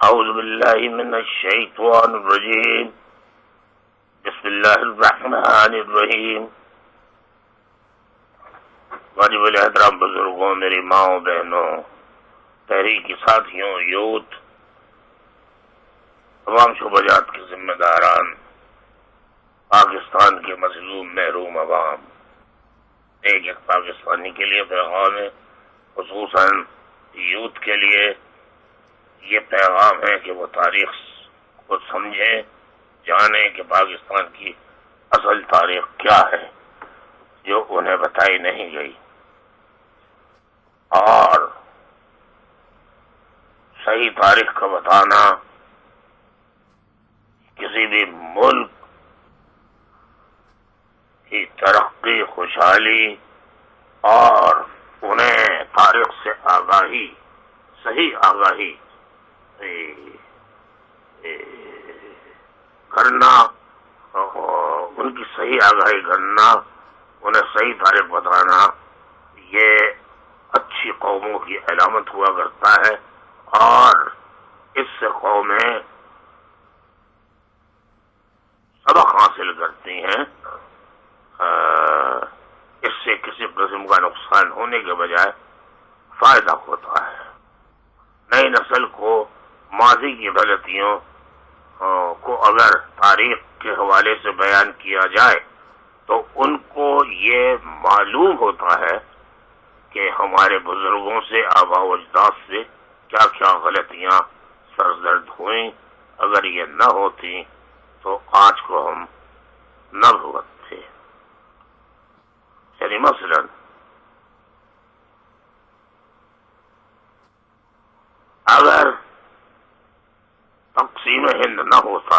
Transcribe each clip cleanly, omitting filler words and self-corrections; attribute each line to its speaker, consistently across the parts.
Speaker 1: أعوذ بالله من الشيطان الرجيم بسم الله الرحمن الرحیم۔ واجب الاحترام بزرگوں، میری ماؤں بہنوں، تحریکی ساتھیوں، یوتھ، تمام شعبہ جات کے ذمہ داران، پاکستان کے مظلوم محروم عوام، ایک پاکستانی کے لیے پیغام ہے، خصوصاً یوتھ کے لیے یہ پیغام ہے کہ وہ تاریخ کو سمجھیں، جانیں کہ پاکستان کی اصل تاریخ کیا ہے جو انہیں بتائی نہیں گئی، اور صحیح تاریخ کا بتانا کسی بھی ملک کی ترقی، خوشحالی اور انہیں تاریخ سے آگاہی، صحیح آگاہی کرنا، ان کی صحیح آگاہی کرنا، انہیں صحیح تاریخ بتانا، یہ اچھی قوموں کی علامت ہوا کرتا ہے، اور اس سے قومیں سبق حاصل کرتی ہیں۔ اس سے کسی قسم کا نقصان ہونے کے بجائے فائدہ ہوتا ہے۔ نئی نسل کو ماضی کی غلطیوں کو اگر تاریخ کے حوالے سے بیان کیا جائے تو ان کو یہ معلوم ہوتا ہے کہ ہمارے بزرگوں سے، آباء و اجداد سے کیا کیا غلطیاں سرزد ہوئیں، اگر یہ نہ ہوتی تو آج کو ہم نہ بھگتتے۔ یعنی مثلاً اگر تقسیم ہند نہ ہوتا،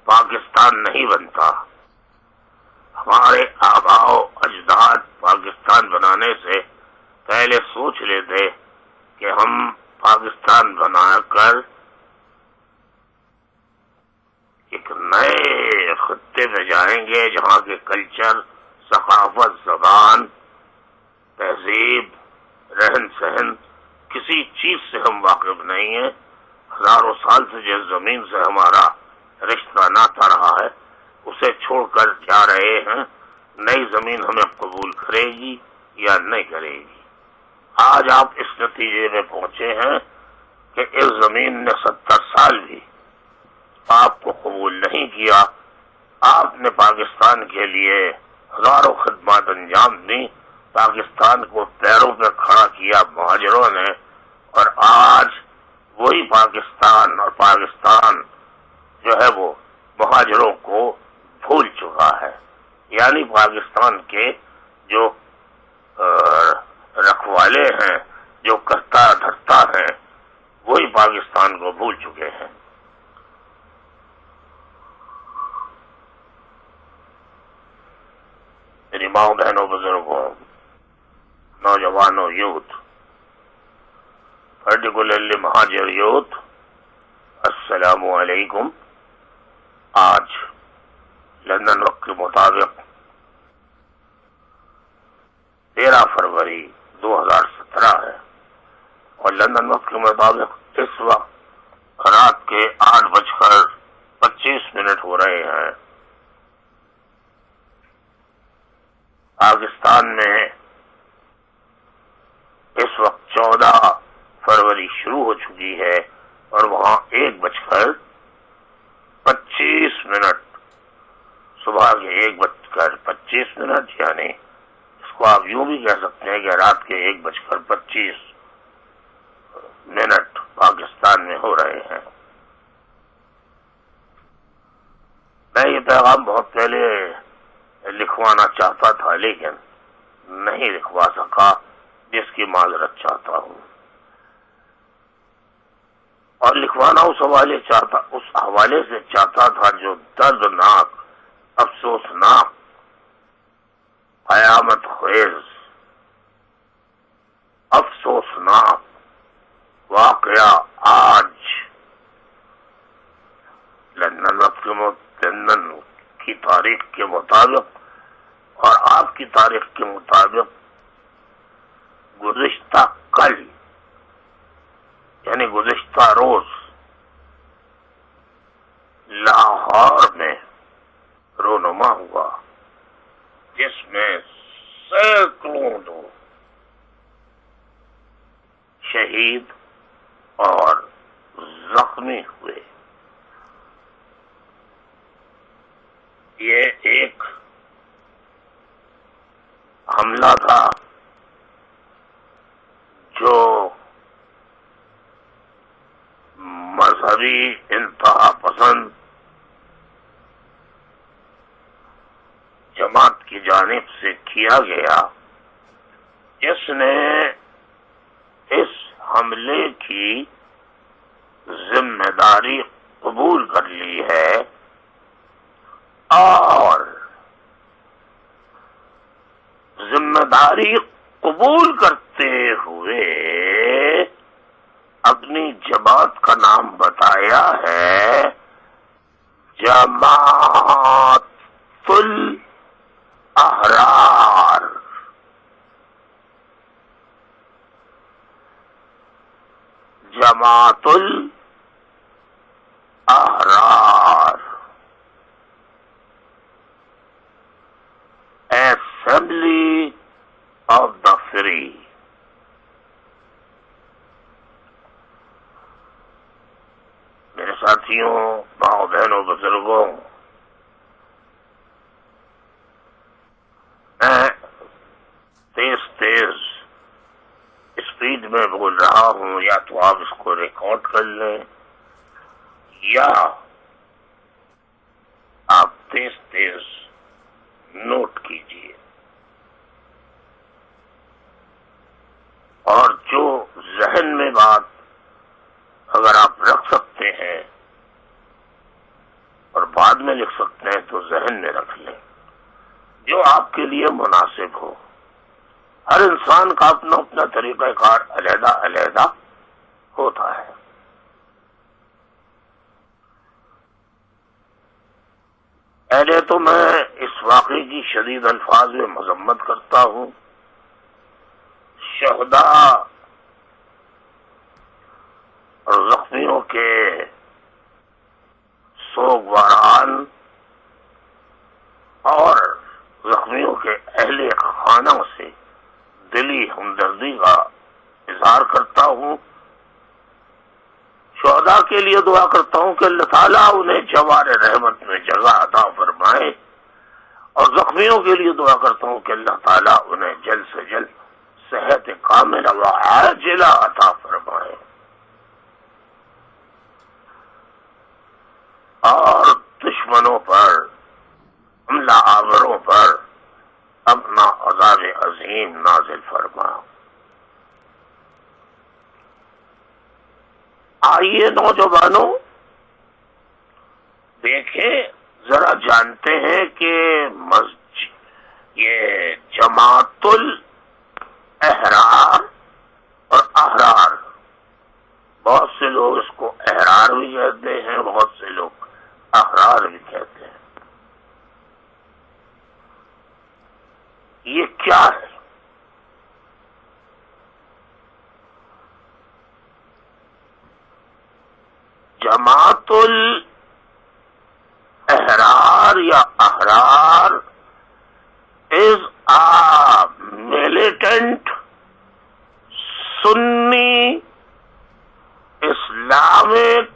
Speaker 1: پاکستان نہیں بنتا، ہمارے آباء و اجداد پاکستان بنانے سے پہلے سوچ لیتے کہ ہم پاکستان بنا کر ایک نئے خطے میں جائیں گے جہاں کے کلچر، ثقافت، زبان، تہذیب، رہن سہن، کسی چیز سے ہم واقف نہیں ہیں، ہزاروں سال سے جس زمین سے ہمارا رشتہ ناتا رہا ہے اسے چھوڑ کر جا رہے ہیں، نئی زمین ہمیں قبول کرے گی یا نہیں کرے گی۔ آج آپ اس نتیجے میں پہنچے ہیں کہ اس زمین نے 70 سال بھی آپ کو قبول نہیں کیا، آپ نے پاکستان کے لیے ہزاروں خدمات انجام دی، پاکستان کو پیروں پہ کھڑا کیا مہاجروں نے، اور آج وہی پاکستان اور پاکستان جو ہے وہ مہاجروں کو بھول چکا ہے۔ یعنی پاکستان کے جو رکھوالے ہیں، جو کرتا دھرتا ہیں، وہی پاکستان کو بھول چکے ہیں۔ میری ماں بہنوں، بزرگوں، نوجوانوں، یوتھ، پرٹیکولرلی مہاجر یوتھ، السلام علیکم۔ آج لندن وقت کے مطابق 13 فروری 2017 ہے، اور لندن وقت کے مطابق اس وقت رات کے 8:25 ہو رہے ہیں۔ پاکستان میں اس وقت 14 فروری شروع ہو چکی ہے، اور وہاں 1:25 صبح کے 1:25، یعنی اس کو آپ یوں بھی کہہ سکتے ہیں کہ رات کے 1:25 پاکستان میں ہو رہے ہیں۔ میں یہ پیغام بہت پہلے لکھوانا چاہتا تھا لیکن نہیں لکھوا سکا، جس کی معذرت چاہتا ہوں، اور لکھوانا اس حوالے سے چاہتا تھا جو دردناک، افسوسناک، قیامت خیز، افسوسناک واقعہ آج لندن کی تاریخ کے مطابق اور آپ کی تاریخ کے مطابق گزشتہ کل، یعنی گزشتہ روز شہید اور زخمی ہوئے. یہ ایک حملہ تھا جو مذہبی انتہا پسند جماعت کی جانب سے کیا گیا، جس نے اس حملے کی ذمہ داری قبول کر لی ہے اور ذمہ داری قبول کرتے ہوئے اپنی جماعت کا نام بتایا ہے جماعت الاحرار. جماعت الاحرار، اسمبلی آف دا فری. میرے ساتھیوں، ماؤں بہنوں، بزرگوں، میں تیز اسپیڈ میں بول رہا ہوں، یا تو آپ اس کو ریکارڈ کر لیں یا آپ تیز نوٹ کیجیے. اور جو ذہن میں بات اگر آپ رکھ سکتے ہیں اور بعد میں لکھ سکتے ہیں تو ذہن میں رکھ لیں، جو آپ کے لیے مناسب ہو. ہر انسان کا اپنا اپنا طریقہ کار علیحدہ ہوتا ہے. پہلے تو میں اس واقعے کی شدید الفاظ میں مذمت کرتا ہوں. شہداء اور زخمیوں کے سوگواران اور زخمیوں کے اہل خانہ سے دلی ہمدردی کا اظہار کرتا ہوں. شہداء کے لیے دعا کرتا ہوں کہ اللہ تعالیٰ انہیں جوار رحمت میں جگہ عطا فرمائے، اور زخمیوں کے لیے دعا کرتا ہوں کہ اللہ تعالیٰ انہیں جلد سے جلد صحت کاملہ و عاجلہ عطا فرمائے. اور دشمنوں پر، حملہ آوروں پر اپنا عذاب عظیم نازل فرما. آئیے نوجوانوں، دیکھیں ذرا، جانتے ہیں کہ یہ جماعت الاحرار اور احرار، بہت سے لوگ اس کو احرار بھی کہتے ہیں، بہت سے لوگ احرار بھی کہتے ہیں. یہ کیا ہے؟ جماعت الاحرار یا احرار is a militant Sunni Islamic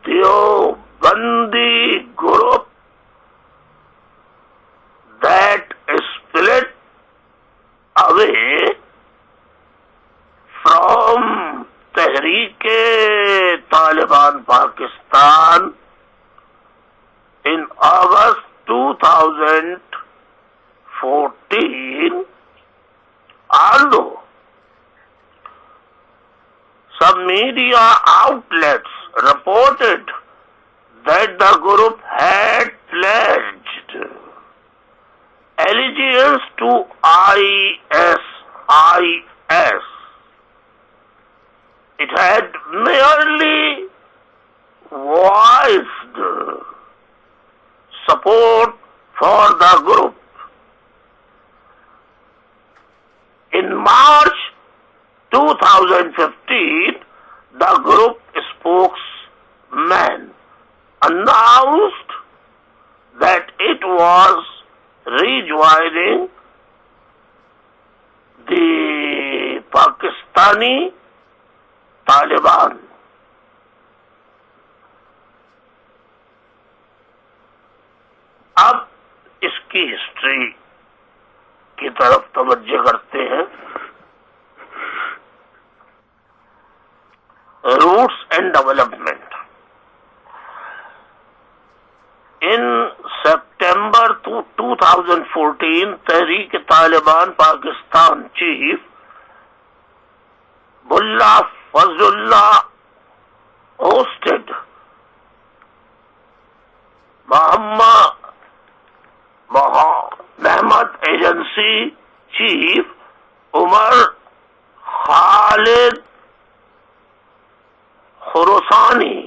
Speaker 1: Deobandi group that split away from Tehreek-e-Taliban Pakistan in August 2014, although some media outlets reported that the group had pledged allegiance to ISIS. It had merely voiced support for the group. In March 2015, the group spokesman announced that it was rejoining the Pakistan Pakistani Taliban. اب اس کی history کی طرف توجہ کرتے ہیں. Roots and development. In September 2014 Tehrik Taliban Pakistan chief Mullah Fazal Ullah hosted Mohammad agency chief Umar Khalid Khorasani,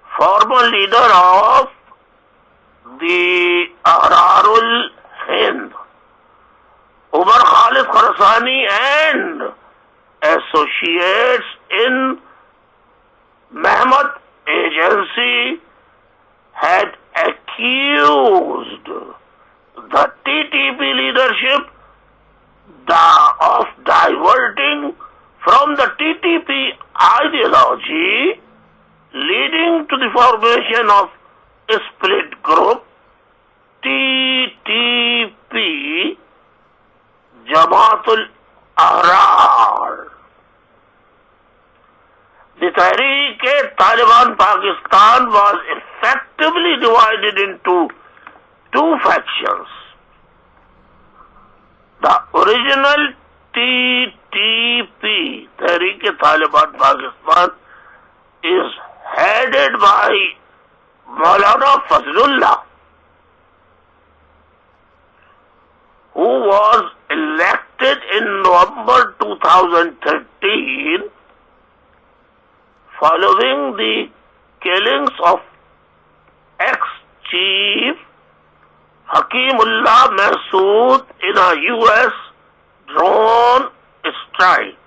Speaker 1: former leader of the Ahrar al-Hind, Umar Khalid Khorasani and associates in Mehmet Agency had accused the TTP leadership of diverting from the TTP ideology, leading to the formation of a split group, TTP, Jamaatul Ahrar. The Tehreek-e-Taliban Pakistan was effectively divided into two factions. The original TTP, Tehreek-e-Taliban Pakistan, is headed by Maulana Fazlullah, who was elected in November 2013 following the killings of ex-chief Hakimullah Masood in a U.S. drone strike.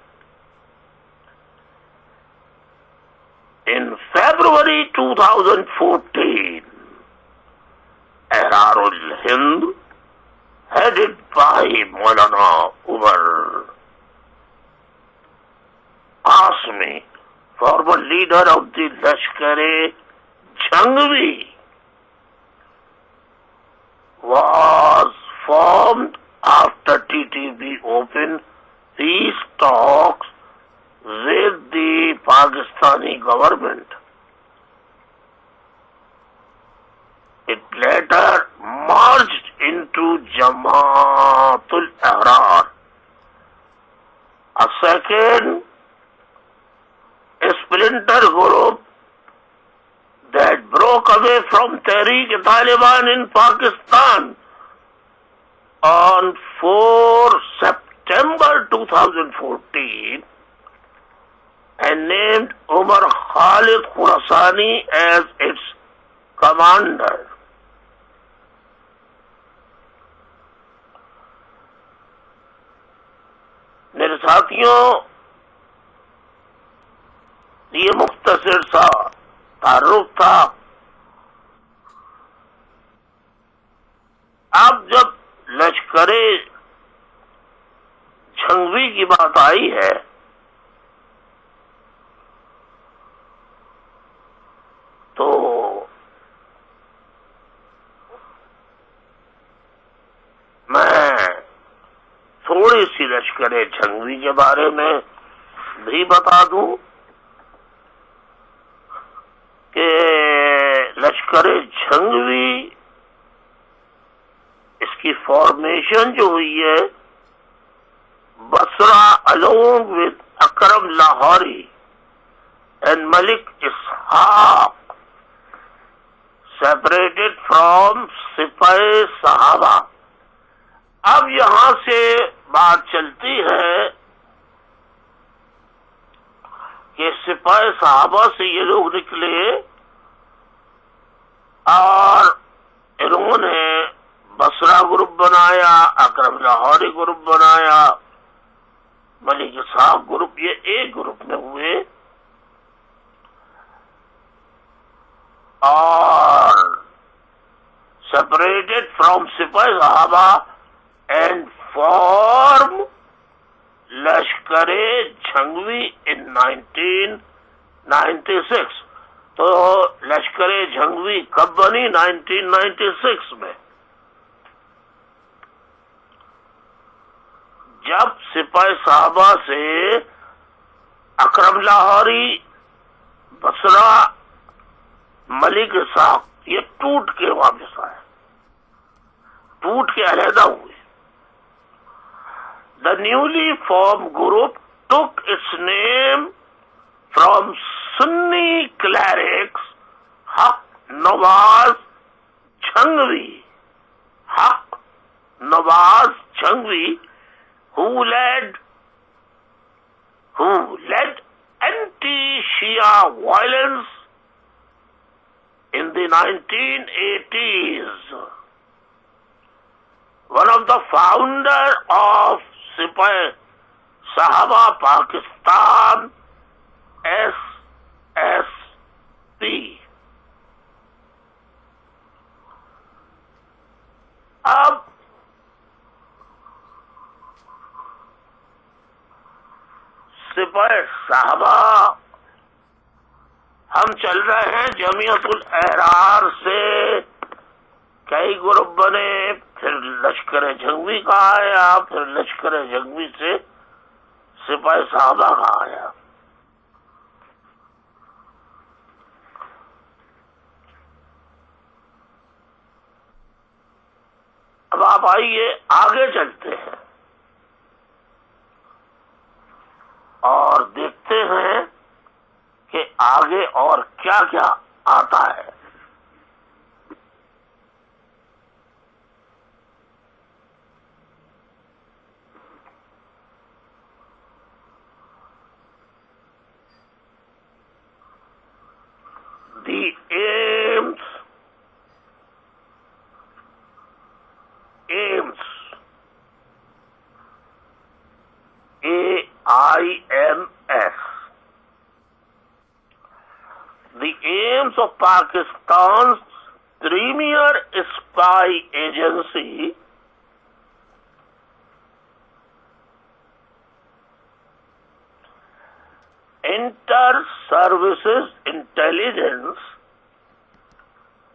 Speaker 1: In February 2014, Ahrar al-Hind, headed by Maulana Umar Qasmi, former leader of the Lashkar-e-Jhangvi, was formed after TTP opened peace talks with the Pakistani government. It later merged into Jamaatul Ahrar, a second splinter group that broke away from Tehreek-e-Taliban in Pakistan on 4 September 2014 and named Umar Khalid Khorasani as its commander. میرے ساتھیوں، یہ مختصر سا تعارف تھا. اب جب لشکر جھنگوی کی بات آئی ہے تو میں تھوڑی سی لشکر جھنگوی کے بارے میں بھی بتا دوں کہ لشکر جھنگوی اس کی فارمیشن جو ہوئی ہے Basra along with Akram Lahori and Malik Ishaq separated from سپاہی صحابہ. اب یہاں سے بات چلتی ہے کہ سپاہی صحابہ سے یہ لوگ نکلے اور انہوں نے بصرہ گروپ بنایا، اکرم لاہوری گروپ بنایا، ملک اسحاق گروپ، یہ ایک گروپ میں ہوئے اور separated from سپاہی صحابہ and form لشکر جھنگوی in 1996. تو لشکر جھنگوی کب بنی؟ 1996 میں، جب سپاہی صحابہ سے اکرم لاہوری، بصرہ، ملک صاحب یہ ٹوٹ کے واپس آئے، ٹوٹ کے علیحدہ ہوئے. The newly formed group took its name from Sunni clerics Haq Nawaz Jhangvi, Haq Nawaz Jhangvi, who led anti-Shia violence in the 1980s. One of the founders of Sipahi Sahaba Pakistan, SSP. اب سپاہی صحابہ ہم چل رہے ہیں جمعیت الاحرار سے، کئی group بنے، پھر لشکر جھنگوی کا آیا، پھر لشکر جھنگوی سے سپاہی صحابہ کا آیا. اب آپ آئیے آگے چلتے ہیں اور دیکھتے ہیں کہ آگے اور کیا کیا آتا ہے. The aims AIMS. The aims of Pakistan's premier spy agency Inter-Services Intelligence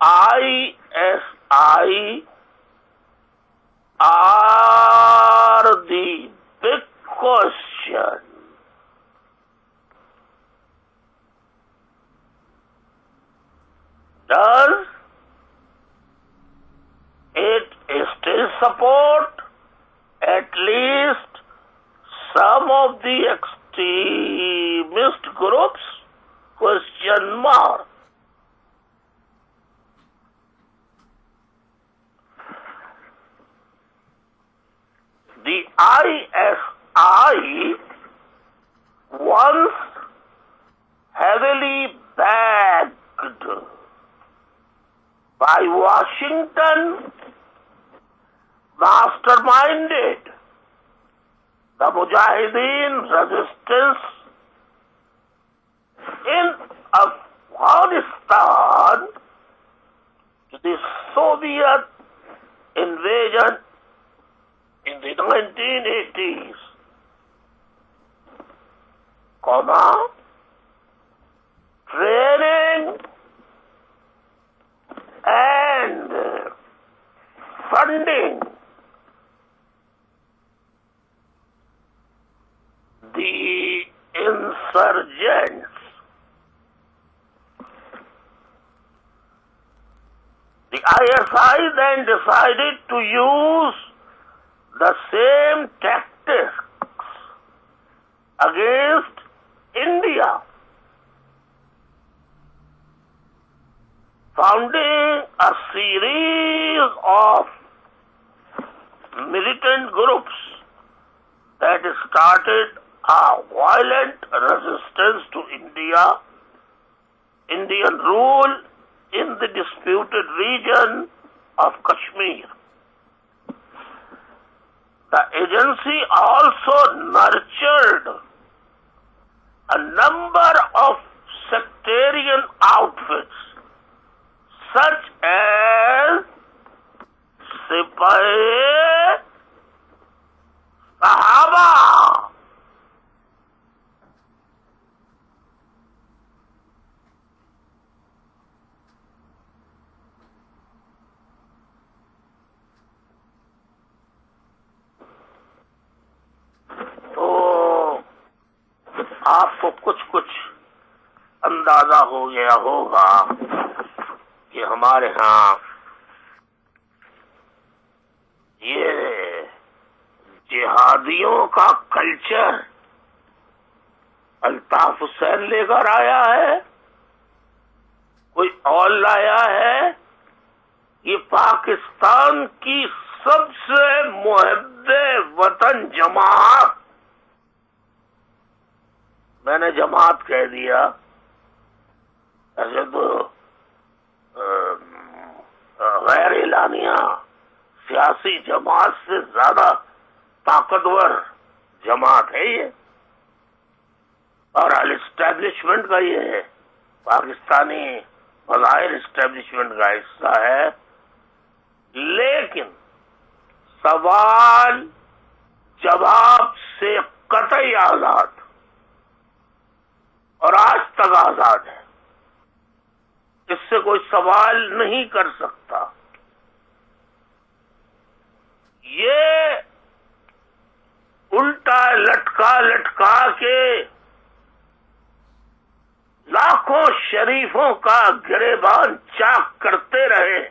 Speaker 1: ISI are the big question. Does it still support at least some of the extremist groups? Question mark. The ISI, once heavily backed by Washington, masterminded the Mujahideen resistance in Afghanistan to the Soviet invasion in the 1980s, training and funding the insurgents. The ISI then decided to use the same tactics against India, founding a series of militant groups that started a violent resistance to Indian rule in the disputed region of Kashmir. The agency also nurtured a number of sectarian outfits such as Sipahi Sahaba آپ کو کچھ اندازہ ہو گیا ہوگا کہ ہمارے ہاں یہ جہادیوں کا کلچر الطاف حسین لے کر آیا ہے، کوئی اور لایا ہے؟ یہ پاکستان کی سب سے محب وطن جماعت، میں نے جماعت کہہ دیا، ایسے تو غیر اعلانیہ سیاسی جماعت سے زیادہ طاقتور جماعت ہے یہ، اور اسٹیبلشمنٹ کا یہ ہے، پاکستانی مظاہر اسٹیبلشمنٹ کا حصہ ہے، لیکن سوال جواب سے قطعی آزاد، اور آج تک آزاد ہے، اس سے کوئی سوال نہیں کر سکتا۔ یہ الٹا لٹکا کے لاکھوں شریفوں کا گریبان چاک کرتے رہے،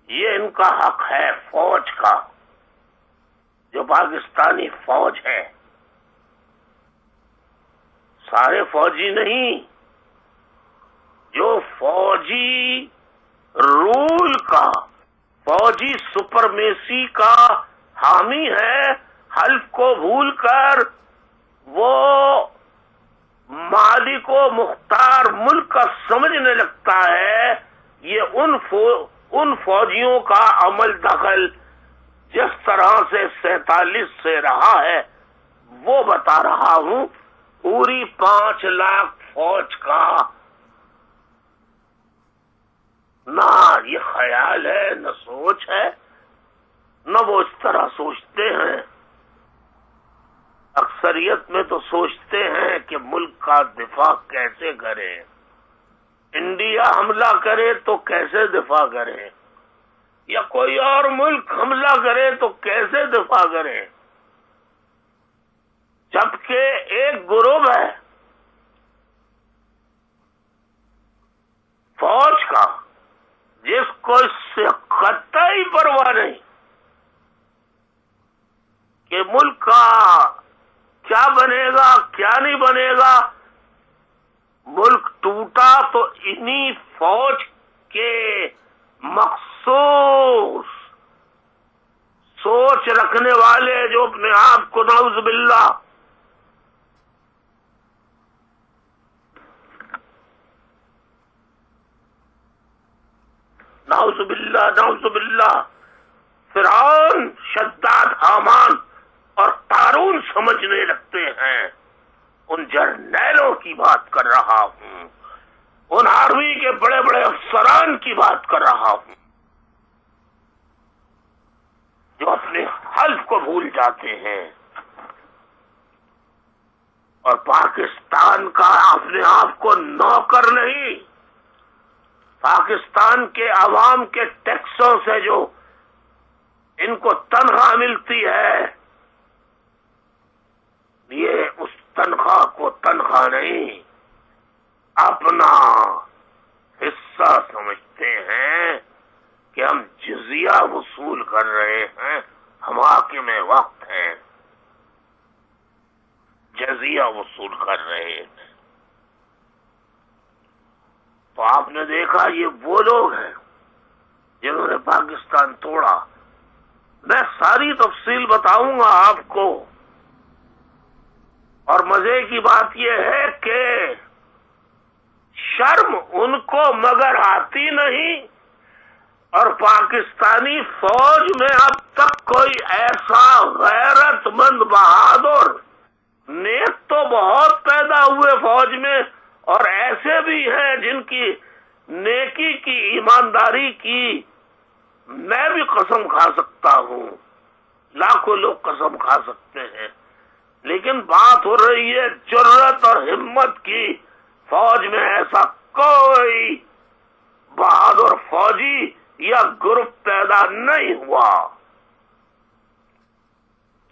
Speaker 1: یہ ان کا حق ہے فوج کا، جو پاکستانی فوج ہے۔ سارے فوجی نہیں، جو فوجی رول کا، فوجی سپرمیسی کا حامی ہے، حلف کو بھول کر وہ مالک و مختار ملک کا سمجھنے لگتا ہے، یہ ان فوجیوں کا عمل دخل جس طرح سے 47 سے رہا ہے وہ بتا رہا ہوں۔ پوری 5 لاکھ فوج کا نہ یہ خیال ہے، نہ سوچ ہے، نہ وہ اس طرح سوچتے ہیں۔ اکثریت میں تو سوچتے ہیں کہ ملک کا دفاع کیسے کریں، انڈیا حملہ کرے تو کیسے دفاع کریں، یا کوئی اور ملک حملہ کرے تو کیسے دفاع کریں، جبکہ ایک گروپ ہے فوج کا جس کو اس سے قطعی پرواہ نہیں کہ ملک کا کیا بنے گا کیا نہیں بنے گا۔ ملک ٹوٹا تو انہی فوج کے مخصوص سوچ رکھنے والے جو اپنے آپ کو نعوذ باللہ نعوذ باللہ فرعون، شداد، حامان اور قارون سمجھنے لگتے ہیں، ان جرنیلوں کی بات کر رہا ہوں، ان آرمی کے بڑے بڑے افسران کی بات کر رہا ہوں، جو اپنے حلف کو بھول جاتے ہیں اور پاکستان کا اپنے آپ کو نوکر نہیں، پاکستان کے عوام کے ٹیکسوں سے جو ان کو تنخواہ ملتی ہے، یہ اس تنخواہ کو تنخواہ نہیں، اپنا حصہ سمجھتے ہیں کہ ہم جزیہ وصول کر رہے ہیں، ہم حاکم وقت ہیں، جزیہ وصول کر رہے ہیں۔ تو آپ نے دیکھا یہ وہ لوگ ہیں جنہوں نے پاکستان توڑا۔ میں ساری تفصیل بتاؤں گا آپ کو، اور مزے کی بات یہ ہے کہ شرم ان کو مگر آتی نہیں، اور پاکستانی فوج میں اب تک کوئی ایسا غیرت مند بہادر، نیک تو بہت پیدا ہوئے فوج میں، اور ایسے بھی ہیں جن کی نیکی کی، ایمانداری کی میں بھی قسم کھا سکتا ہوں، لاکھوں لوگ قسم کھا سکتے ہیں، لیکن بات ہو رہی ہے جرأت اور ہمت کی۔ فوج میں ایسا کوئی بہادر فوجی یا گروپ پیدا نہیں ہوا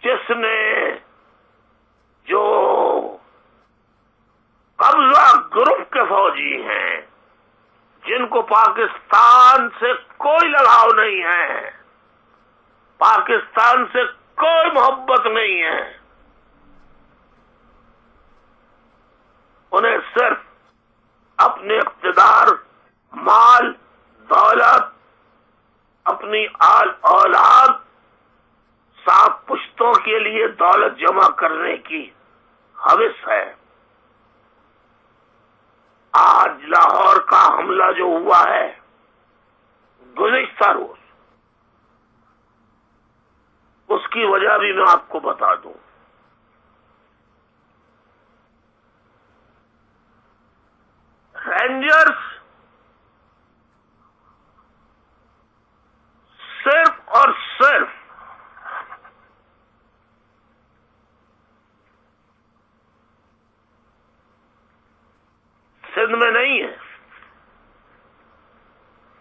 Speaker 1: جس نے جو پاکستان سے کوئی لگاؤ نہیں ہے، پاکستان سے کوئی محبت نہیں ہے، انہیں صرف اپنے اقتدار، مال، دولت، اپنی آل اولاد، 7 پشتوں کے لیے دولت جمع کرنے کی ہوس ہے۔ آج لاہور کا حملہ جو ہوا ہے گزشتہ روز، اس کی وجہ بھی میں آپ کو بتا دوں۔ رینجرز صرف اور صرف سندھ میں نہیں ہے،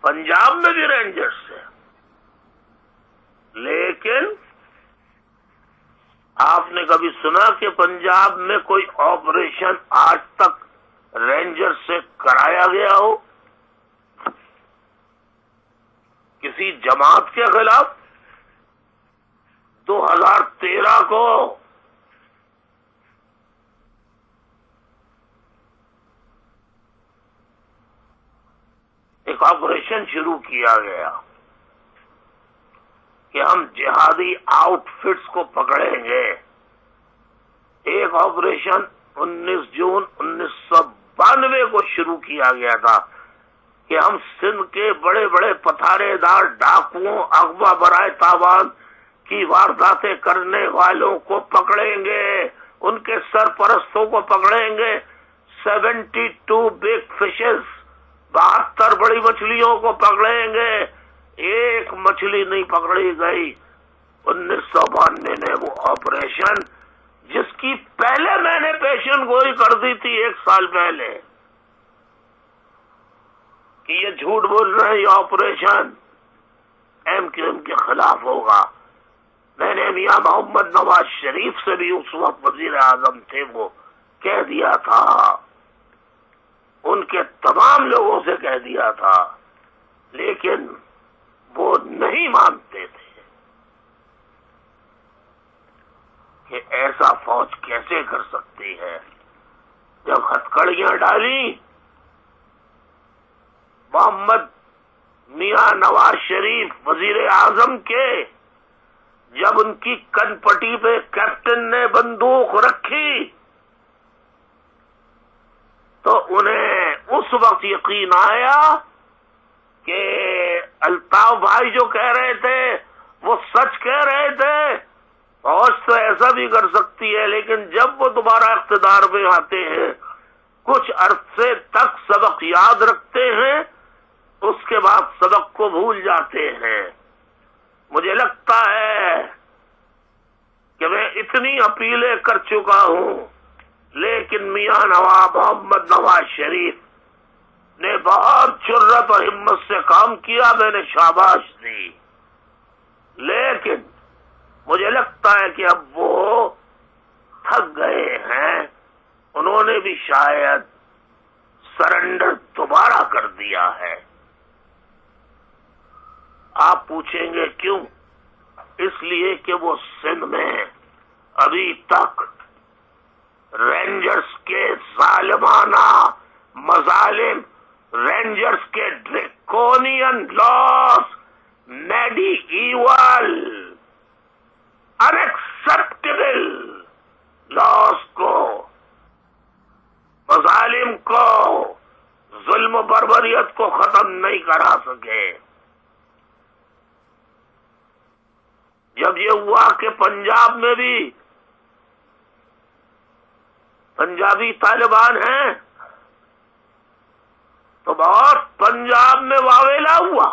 Speaker 1: پنجاب میں بھی رینجرز ہے، لیکن آپ نے کبھی سنا کہ پنجاب میں کوئی آپریشن آج تک رینجر سے کرایا گیا ہو کسی جماعت کے خلاف؟ 2013 کو ایک آپریشن شروع کیا گیا کہ ہم جہادی آؤٹ فٹس کو پکڑیں گے۔ ایک آپریشن 19 جون 1992 کو شروع کیا گیا تھا کہ ہم سندھ کے بڑے بڑے پتھارے دار ڈاکوؤں، اغوا برائے تاوان کی وارداتیں کرنے والوں کو پکڑیں گے، ان کے سرپرستوں کو پکڑیں گے۔ 72 بگ فشز، 72 بڑی مچھلیوں کو پکڑیں گے۔ ایک مچھلی نہیں پکڑی گئی۔ 1992 میں وہ آپریشن، جس کی پہلے میں نے پیشن گوئی کر دی تھی 1 سال پہلے کہ یہ جھوٹ بول رہے ہیں، یہ آپریشن ایم کیو ایم کے خلاف ہوگا۔ میں نے میاں محمد نواز شریف سے بھی، اس وقت وزیر اعظم تھے، وہ کہہ دیا تھا، ان کے تمام لوگوں سے کہہ دیا تھا، لیکن وہ نہیں مانتے تھے کہ ایسا فوج کیسے کر سکتی ہے۔ جب ہتھکڑیاں ڈالی محمد میاں نواز شریف وزیر اعظم کے، جب ان کی کن پٹی پہ کیپٹن نے بندوق رکھی تو انہیں اس وقت یقین آیا کہ الطاف بھائی جو کہہ رہے تھے وہ سچ کہہ رہے تھے، فوج تو ایسا بھی کر سکتی ہے، لیکن جب وہ دوبارہ اقتدار میں آتے ہیں کچھ عرصے تک سبق یاد رکھتے ہیں، اس کے بعد سبق کو بھول جاتے ہیں۔ مجھے لگتا ہے کہ میں اتنی اپیلیں کر چکا ہوں، لیکن میاں نواب محمد نواز شریف نے بہت جرأت اور ہمت سے کام کیا، میں نے شاباش دی، لیکن مجھے لگتا ہے کہ اب وہ تھک گئے ہیں، انہوں نے بھی شاید سرنڈر دوبارہ کر دیا ہے۔ آپ پوچھیں گے کیوں؟ اس لیے کہ وہ سندھ میں ابھی تک رینجرز کے ظالمانہ مظالم، رینجرز کے ڈریکونین لاس، میڈی ایول، انیکسپٹیبل لاس کو، مظالم کو، ظلم و بربریت کو ختم نہیں کرا سکے۔ جب یہ ہوا کہ پنجاب میں بھی پنجابی طالبان ہیں تو بہت پنجاب میں واویلا ہوا،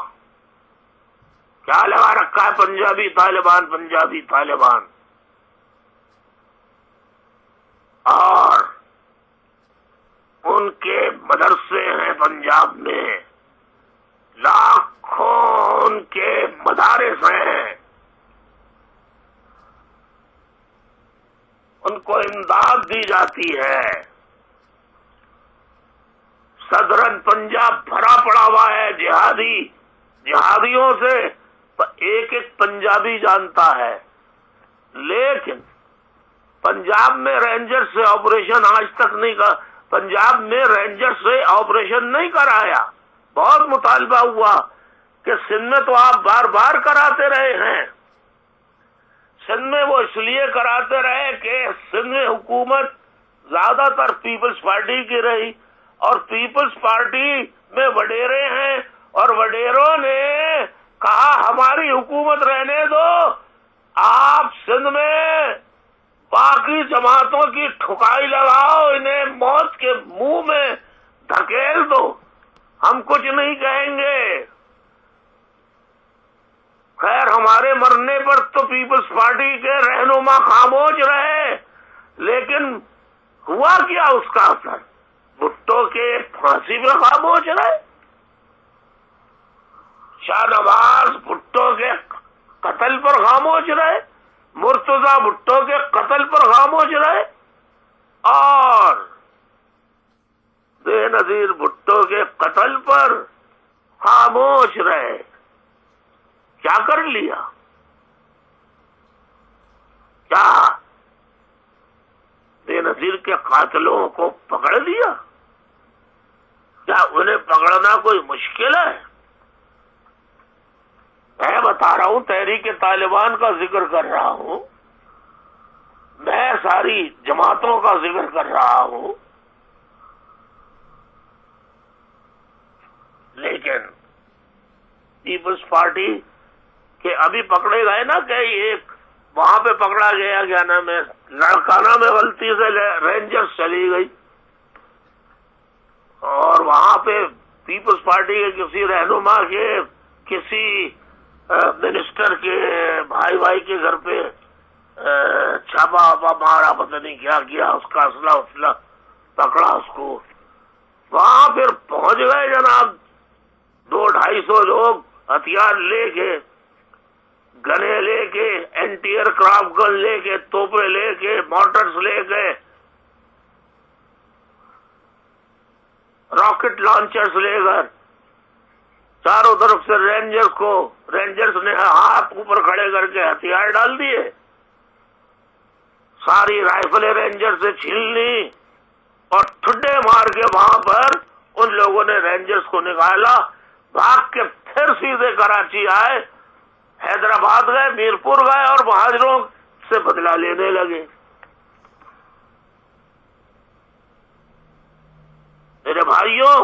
Speaker 1: کیا لگا رکھا ہے پنجابی طالبان، پنجابی طالبان، اور ان کے مدرسے ہیں پنجاب میں، لاکھوں ان کے مدارس ہیں، ان کو امداد دی جاتی ہے۔ صدرن پنجاب بھرا پڑا ہوا ہے جہادیوں سے، ایک ایک پنجابی جانتا ہے، لیکن پنجاب میں رینجر سے آپریشن آج تک نہیں پنجاب میں رینجر سے آپریشن نہیں کرایا۔ بہت مطالبہ ہوا کہ سندھ میں تو آپ بار بار کراتے رہے ہیں۔ سندھ میں وہ اس لیے کراتے رہے کہ سندھ میں حکومت زیادہ تر پیپلز پارٹی کی رہی، اور پیپلز پارٹی میں وڈیرے ہیں، اور وڈیروں نے کہا ہماری حکومت رہنے دو، آپ سندھ میں باقی جماعتوں کی ٹھکائی لگاؤ، انہیں موت کے منہ میں دھکیل دو، ہم کچھ نہیں کہیں گے۔ خیر ہمارے مرنے پر تو پیپلز پارٹی کے رہنما خاموش رہے، لیکن ہوا کیا اس کا اثر؟ بھٹو کے پھانسی میں خاموش رہے، شاہ نواز بھٹو کے قتل پر خاموش رہے، مرتضی بھٹو کے قتل پر خاموش رہے، اور بے نظیر بھٹو کے قتل پر خاموش رہے۔ کیا کر لیا؟ کیا بے نظیر کے قاتلوں کو پکڑ لیا؟ کیا انہیں پکڑنا کوئی مشکل ہے؟ میں بتا رہا ہوں، تحریک طالبان کا ذکر کر رہا ہوں، میں ساری جماعتوں کا ذکر کر رہا ہوں، لیکن پیپلز پارٹی کے ابھی پکڑے گئے نا، کہ ایک وہاں پہ پکڑا گیا، کیا نام ہے، لڑکانہ میں غلطی سے رینجرز چلی گئی، اور وہاں پہ پیپلز پارٹی کے کسی رہنما کے کسی منسٹر کے بھائی کے گھر پہ چھاپا واپا مارا، پتہ نہیں کیا کیا، اس کا اسلحہ پکڑا اس کو، وہاں پھر پہنچ گئے جناب 200-250 لوگ ہتھیار لے کے، گنے لے کے، اینٹی ایئر کرافٹ گن لے کے، توپے لے کے، مارٹرز لے کے، راکٹ لانچرز لے کر چاروں طرف سے رینجرز نے ہاتھ اوپر کھڑے کر کے ہتھیار ڈال دیے، ساری رائفلیں رینجر سے چھین لی، اور ٹھڈے مار کے وہاں پر ان لوگوں نے رینجرز کو نکالا، بھاگ کے پھر سیدھے کراچی آئے، حیدرآباد گئے، میرپور گئے، اور مہاجروں سے بدلہ لینے لگے۔ میرے بھائیوں،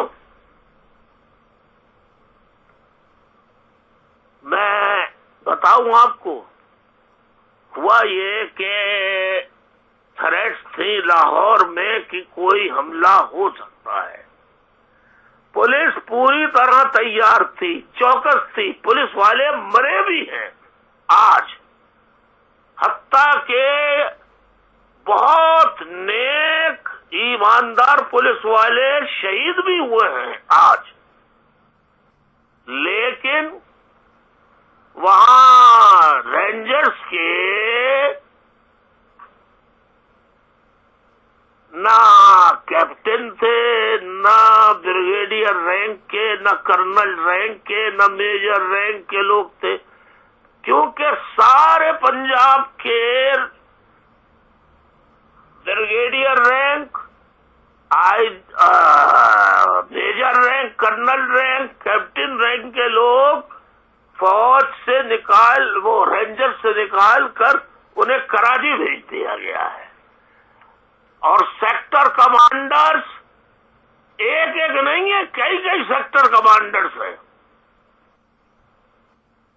Speaker 1: میں بتاؤں آپ کو، ہوا یہ کہ تھریٹس تھی لاہور میں کہ کوئی حملہ ہو سکتا ہے، پولیس پوری طرح تیار تھی، چوکس تھی، پولیس والے مرے بھی ہیں آج، حتیٰ کہ بہت نیک ایماندار پولیس والے شہید بھی ہوئے ہیں آج، لیکن وہاں رینجرز کے نہ کیپٹن تھے، نہ بریگیڈیئر رینک کے، نہ کرنل رینک کے، نہ میجر رینک کے لوگ تھے، کیونکہ سارے پنجاب کے brigadier rank, major rank, colonel rank, captain rank کے لوگ فوج سے وہ رینجر سے نکال کر انہیں کراچی بھیج دیا گیا ہے، اور سیکٹر کمانڈرز ایک نہیں ہے، کئی سیکٹر کمانڈرز ہیں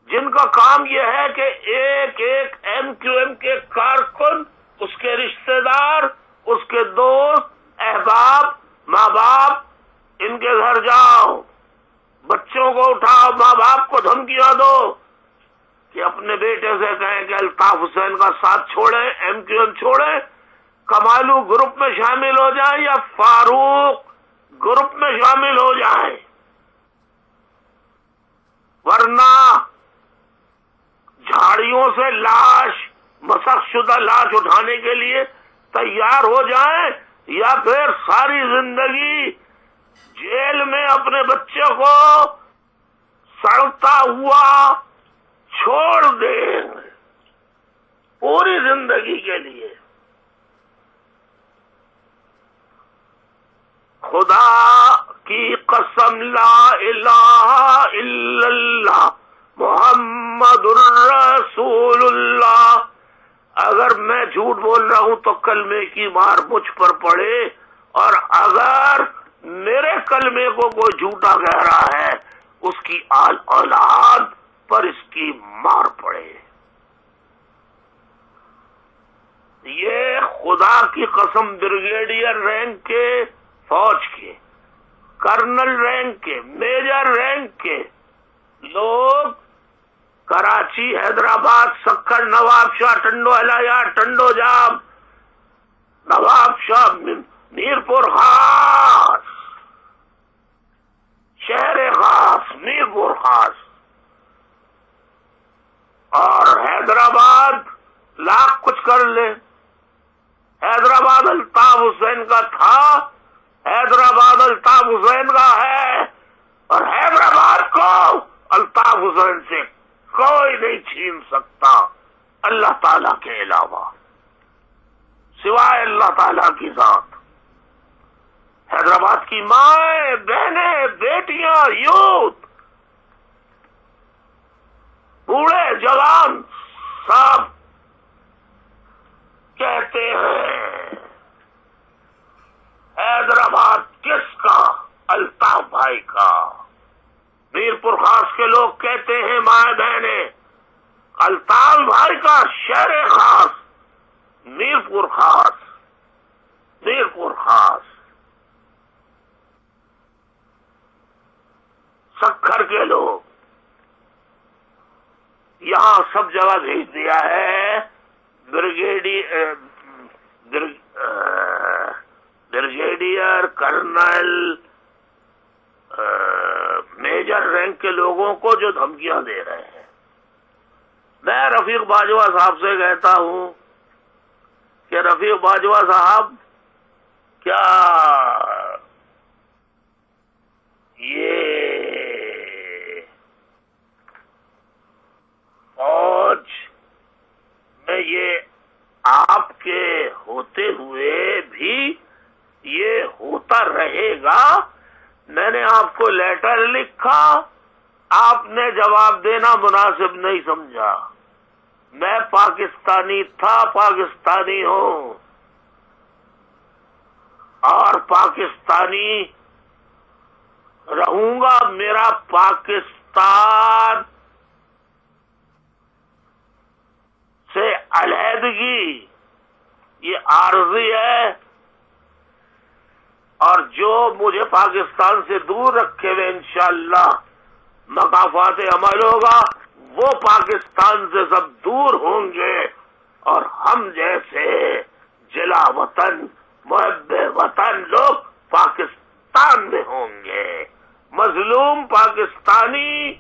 Speaker 1: جن کا کام یہ ہے کہ ایک ایم کیو ایم کے کارکن، اس کے رشتہ دار، اس کے دوست، احباب، ماں باپ، ان کے گھر جاؤ، بچوں کو اٹھاؤ، ماں باپ کو دھمکیاں دو کہ اپنے بیٹے سے کہیں کہ الطاف حسین کا ساتھ چھوڑیں، ایم کیو ایم چھوڑیں، کمالو گروپ میں شامل ہو جائیں یا فاروق گروپ میں شامل ہو جائیں، ورنہ جھاڑیوں سے مسخ شدہ لاش اٹھانے کے لیے تیار ہو جائیں، یا پھر ساری زندگی جیل میں اپنے بچے کو سڑتا ہوا چھوڑ دیں پوری زندگی کے لیے. خدا کی قسم لا الہ الا اللہ محمد الرسول اللہ، اگر میں جھوٹ بول رہا ہوں تو کلمے کی مار مجھ پر پڑے، اور اگر میرے کلمے کو کوئی جھوٹا کہہ رہا ہے اس کی آل اولاد پر اس کی مار پڑے. یہ خدا کی قسم بریگیڈیئر رینک کے، فوج کے، کرنل رینک کے، میجر رینک کے لوگ کراچی، حیدرآباد، سکھر، نواب شاہ، ٹنڈو الیا، ٹنڈو جام، نواب شاہ، میر پور خاص، شہر خاص، میر پور خاص، اور حیدرآباد لاکھ کچھ کر لے. حیدرآباد الطاف حسین کا تھا، حیدرآباد الطاف حسین کا ہے، اور حیدرآباد کو الطاف حسین سے کوئی نہیں چھین سکتا اللہ تعالی کے علاوہ، سوائے اللہ تعالی کی ذات. حیدرآباد کی مائیں، بہنیں، بیٹیاں، یوتھ، بوڑھے، جوان سب کہتے ہیں حیدرآباد کس کا؟ الطاف بھائی کا. میر پور خاص کے لوگ کہتے ہیں مائیں بہنیں الطاف بھائی کا. شہر خاص، میر پور خاص، میر پور خاص، سکھر کے لوگ یہاں سب جگہ بھیج دیا ہے. بریگیڈیئر، کرنل، میجر رینک کے لوگوں کو جو دھمکیاں دے رہے ہیں. میں رفیق باجوہ صاحب سے کہتا ہوں کہ رفیق باجوہ صاحب، کیا یہ فوج میں یہ آپ کے ہوتے ہوئے بھی یہ ہوتا رہے گا؟ میں نے آپ کو لیٹر لکھا، آپ نے جواب دینا مناسب نہیں سمجھا. میں پاکستانی تھا، پاکستانی ہوں، اور پاکستانی رہوں گا. میرا پاکستان سے علیحدگی یہ عارضی ہے، اور جو مجھے پاکستان سے دور رکھے ہوئے انشاءاللہ مقافات عمل ہوگا، وہ پاکستان سے سب دور ہوں گے، اور ہم جیسے جلا وطن، محب وطن لوگ پاکستان میں ہوں گے. مظلوم پاکستانی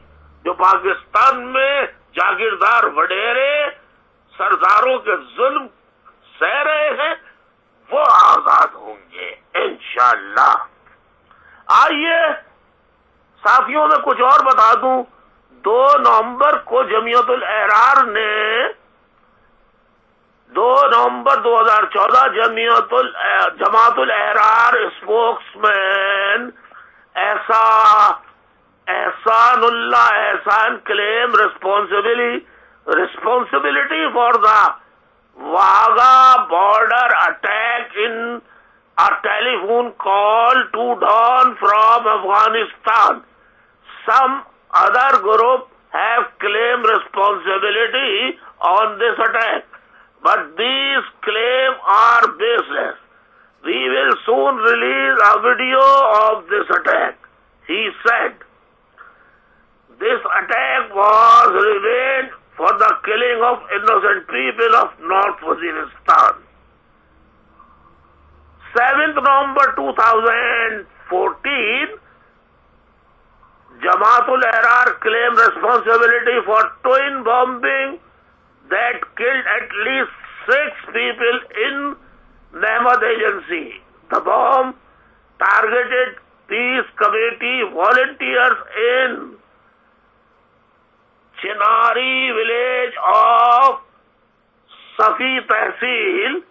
Speaker 1: جو پاکستان میں جاگیردار وڈیرے سرداروں کے ظلم سہ رہے ہیں، وہ آزاد ہوں گے انشاءاللہ. آئیے ساتھیوں میں کچھ اور بتا دوں. 2 نومبر کو جمعیت الاحرار نے 2 November 2014 Jamaat ul-Ahrar spokesman Ehsan Ullah Ehsan claim responsibility for the Wagah border attack in a telephone call to dawn from Afghanistan. Some other group have claimed responsibility on this attack, but these claims are baseless. We will soon release a video of this attack, he said. This attack was revenge for the killing of innocent people of North Waziristan. 7th November 2014, Jamaatul Ahrar claimed responsibility for twin bombing that killed at least 6 people in Mehmet Agency. The bomb targeted Peace Committee volunteers in Chinari village of Safi Tehsil,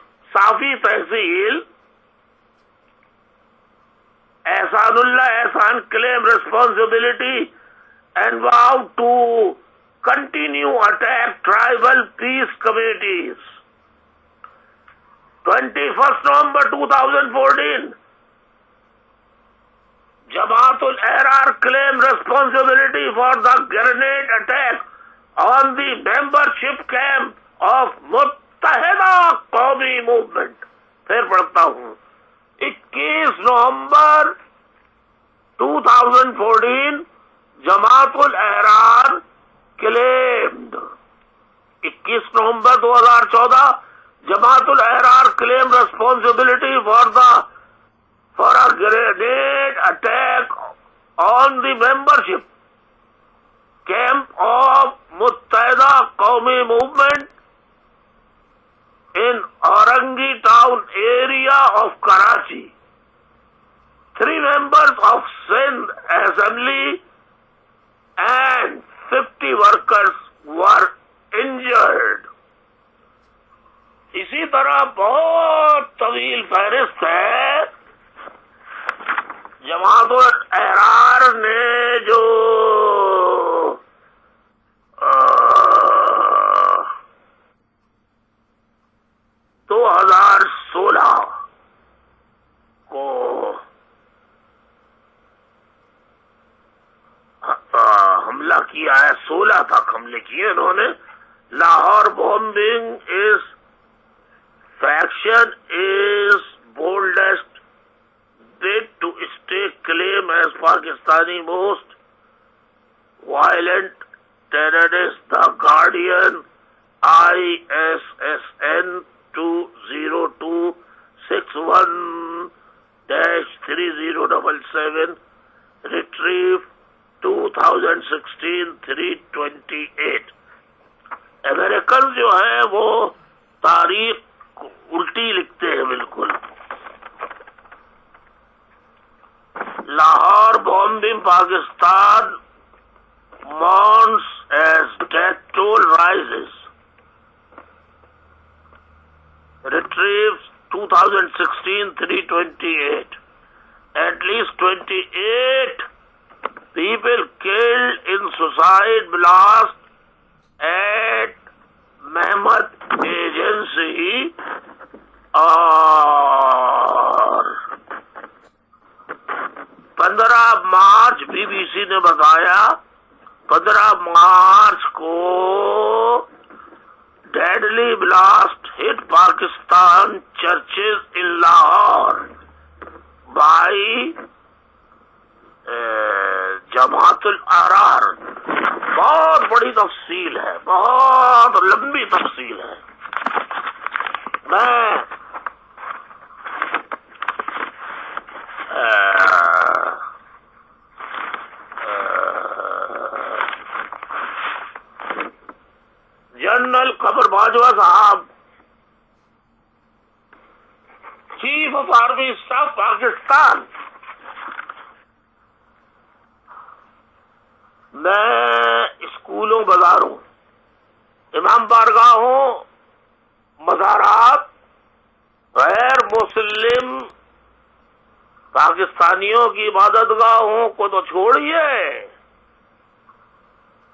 Speaker 1: Ehsanullah Ehsan claim responsibility and vow to continue attack tribal peace committees. 21st November 2014, Jamaatul Ahrar claim responsibility for the grenade attack on the membership camp of Muttahida Qawmi Movement. پھر پڑھتا ہوں. 21 نومبر 2014, Jamaatul Ahrar claimed. 21 November 2014, Jamaatul Ahrar claimed responsibility for a grenade attack on the membership camp of Muttahida Qawmi Movement in Aurangi town area of Karachi. 3 members of Sindh Assembly and 50 workers were injured. اسی طرح بہت طویل فہرست ہے. جماعت الاحرار نے جو 2016 کو حملہ کیا ہے, 16 تک حملے کیے انہوں نے. Lahore bombing faction is boldest bid to stake claim as Pakistani most violent terrorist. The Guardian ISSN 20261-3077 retrieve 2016-328. American جو ہیں وہ تاریخ الٹی لکھتے ہیں بالکل. Lahore bombing Pakistan mourns as death toll rises. Retrieves 2016-328. At least 28 people killed in suicide blast at Mehmet Agency اور 15 March BBC نے بتایا 15 مارچ کو deadly blast hit Pakistan churches in Lahore by جماعت الحرار. بہت بڑی تفصیل ہے, بہت لمبی تفصیل ہے. میں جنرل قمر باجوہ صاحب, chief of army staff Pakistan, میں اسکولوں, بازاروں, امام بارگاہوں, مزارات, غیر مسلم پاکستانیوں کی عبادت گاہوں کو تو چھوڑیے,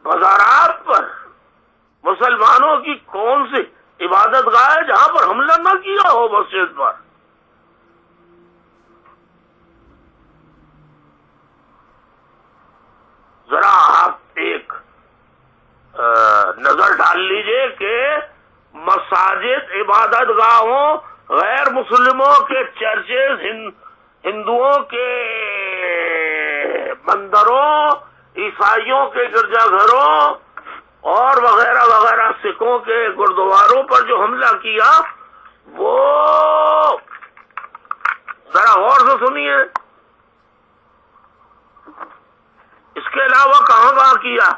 Speaker 1: مزارات پر مسلمانوں کی کون سی عبادت گاہ ہے جہاں پر حملہ نہ کیا ہو مسجد پر؟ ذرا آپ ایک نظر ڈال لیجئے کہ مساجد, عبادت گاہوں, غیر مسلموں کے چرچز, ہندوؤں کے مندروں, عیسائیوں کے گرجا گھروں اور وغیرہ وغیرہ, سکھوں کے گردواروں پر جو حملہ کیا وہ ذرا غور سے سنیے. اس کے علاوہ کہاں کہاں کیا؟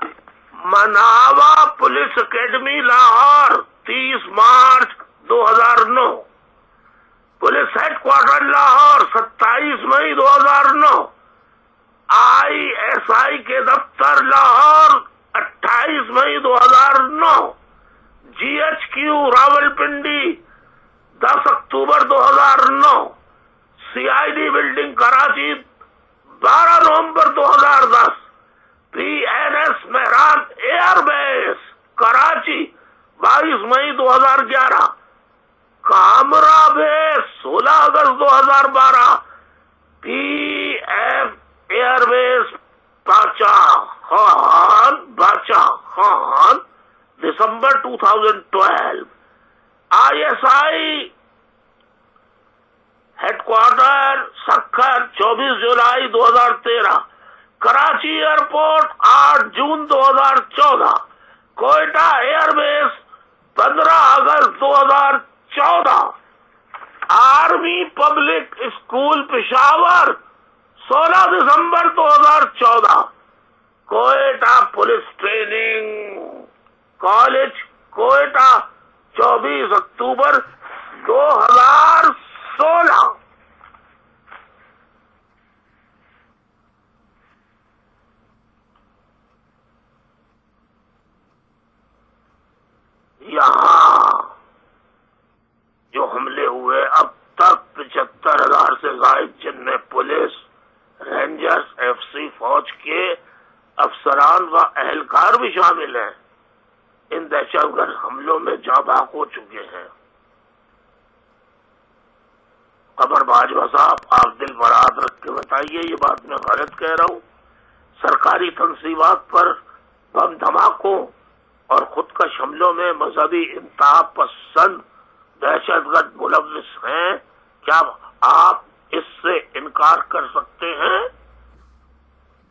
Speaker 1: Manawan police academy Lahore 30 March 2009, police head quarter Lahore 27 May 2009, دفتر Lahore 28 May 2009، GHQ Rawalpindi 10 October 2009، CID building Karachi 12 November 2010، PNS Mehran air base Karachi 22 May 2011، Kamra base 16 August 2012، PM air base Bacha Khan December 2012، ISI head quarter Sukkur 24 July 2013، Karachi airport 8 June 2014، Quetta air base 15 اگست 2014، army public school Peshawar 16 دسمبر 2014، Quetta police training college Quetta 24 اکتوبر 2016۔ یہاں جو حملے ہوئے اب تک 75,000 سے زائد، جن میں پولیس، رینجرز، FC فوج کے افسران و اہلکار بھی شامل ہیں، ان دہشت گرد حملوں میں جاں بحق ہو چکے ہیں۔ قمر باجوہ صاحب، آپ دل پر ہاتھ رکھ کے بتائیے یہ بات میں غلط کہہ رہا ہوں؟ سرکاری تنصیبات پر بم دھماکوں اور خودکش حملوں میں مذہبی انتہا پسند دہشت گرد ملوث ہیں، کیا آپ اس سے انکار کر سکتے ہیں؟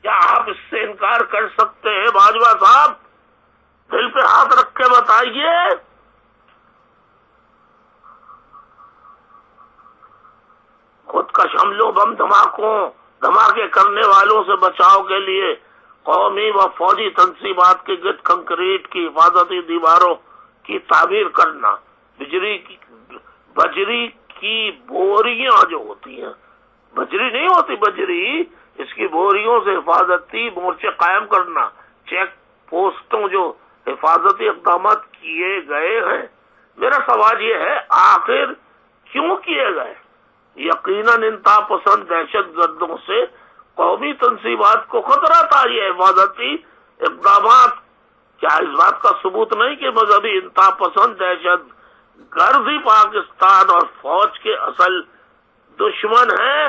Speaker 1: کیا آپ اس سے انکار کر سکتے ہیں باجوہ صاحب؟ دل پہ ہاتھ رکھ کے بتائیے۔ خودکش حملوں، بم دھماکے کرنے والوں سے بچاؤ کے لیے قومی و فوجی تنصیبات کے گرد کنکریٹ کی حفاظتی دیواروں کی تعمیر کرنا، بجری کی بوریاں جو ہوتی ہیں، بجری نہیں ہوتی، بجری، اس کی بوریوں سے حفاظتی مورچے قائم کرنا، چیک پوسٹوں جو حفاظتی اقدامات کیے گئے ہیں۔ میرا سوال یہ ہے، آخر کیوں کیے گئے؟ یقیناً انتہا پسند دہشت گردوں سے قومی تنصیبات کو خطرہ تھا۔ یہ حفاظتی اقدامات کیا اس بات کا ثبوت نہیں کہ مذہبی انتہا پسند دہشت گرد ہی پاکستان اور فوج کے اصل دشمن ہیں،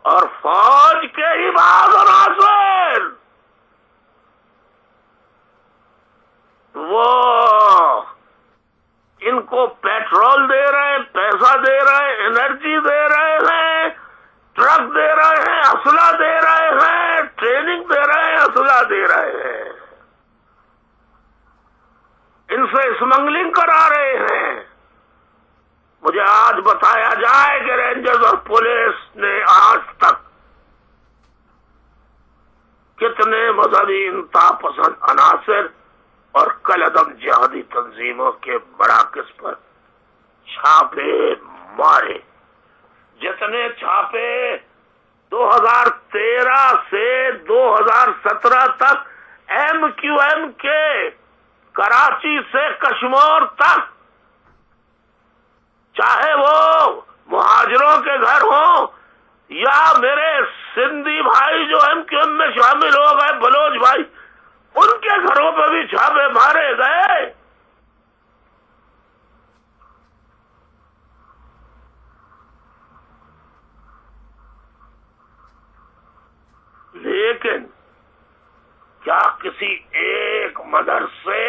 Speaker 1: اور فوج کے ہی بعض عناصر وہ ان کو پیٹرول دے رہے ہیں، پیسہ دے رہے ہیں، انرجی دے رہے ہیں، ٹرک دے رہے ہیں، اسلحہ دے رہے ہیں، ٹریننگ دے رہے ہیں، اسلحہ دے رہے ہیں، ان سے اسمگلنگ کرا رہے ہیں۔ مجھے آج بتایا جائے کہ رینجرز اور پولیس نے آج تک کتنے مذہبی انتہا پسند عناصر اور کالعدم جہادی تنظیموں کے مراکز پر چھاپے مارے۔ جتنے چھاپے 2013 سے 2017 تک MQM کے کراچی سے کشمور تک، چاہے وہ مہاجروں کے گھر ہوں یا میرے سندھی بھائی جو MQM میں شامل ہو گئے، بلوچ بھائی، ان کے گھروں پہ بھی چھاپے مارے گئے۔ لیکن کیا کسی ایک مدرسے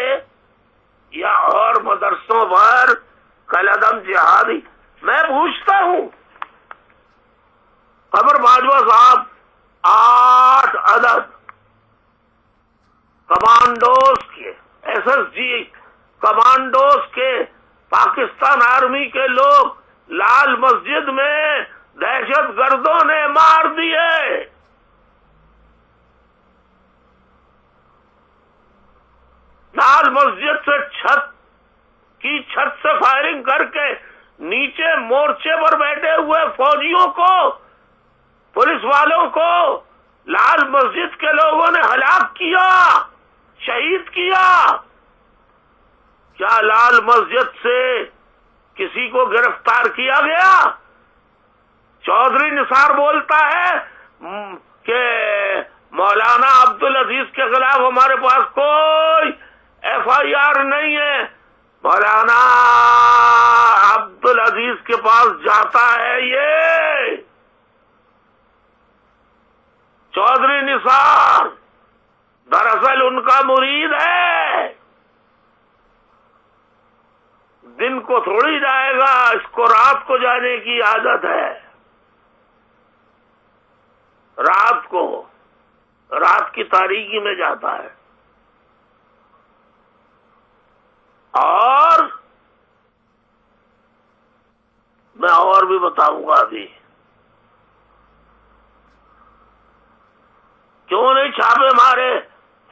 Speaker 1: یا اور مدرسوں پر کالعدم جہادی؟ میں پوچھتا ہوں قمر باجوہ صاحب، 8 عدد کمانڈوز کے SSG کمانڈوز کے پاکستان آرمی کے لوگ لال مسجد میں دہشت گردوں نے مار دیے۔ لال مسجد سے چھت سے فائرنگ کر کے نیچے مورچے پر بیٹھے ہوئے فوجیوں کو، پولیس والوں کو لال مسجد کے لوگوں نے ہلاک کیا، شہید کیا. کیا لال مسجد سے کسی کو گرفتار کیا گیا؟ چودھری نثار بولتا ہے کہ مولانا عبدالعزیز کے خلاف ہمارے پاس کوئی ایف آئی آر نہیں ہے. مولانا عبدالعزیز کے پاس جاتا ہے یہ چودھری نثار، دراصل ان کا مرید ہے. دن کو تھوڑی جائے گا، اس کو رات کو جانے کی عادت ہے. رات کی تاریکی میں جاتا ہے. اور میں اور بھی بتاؤں گا ابھی. کیوں نہیں چھاپے مارے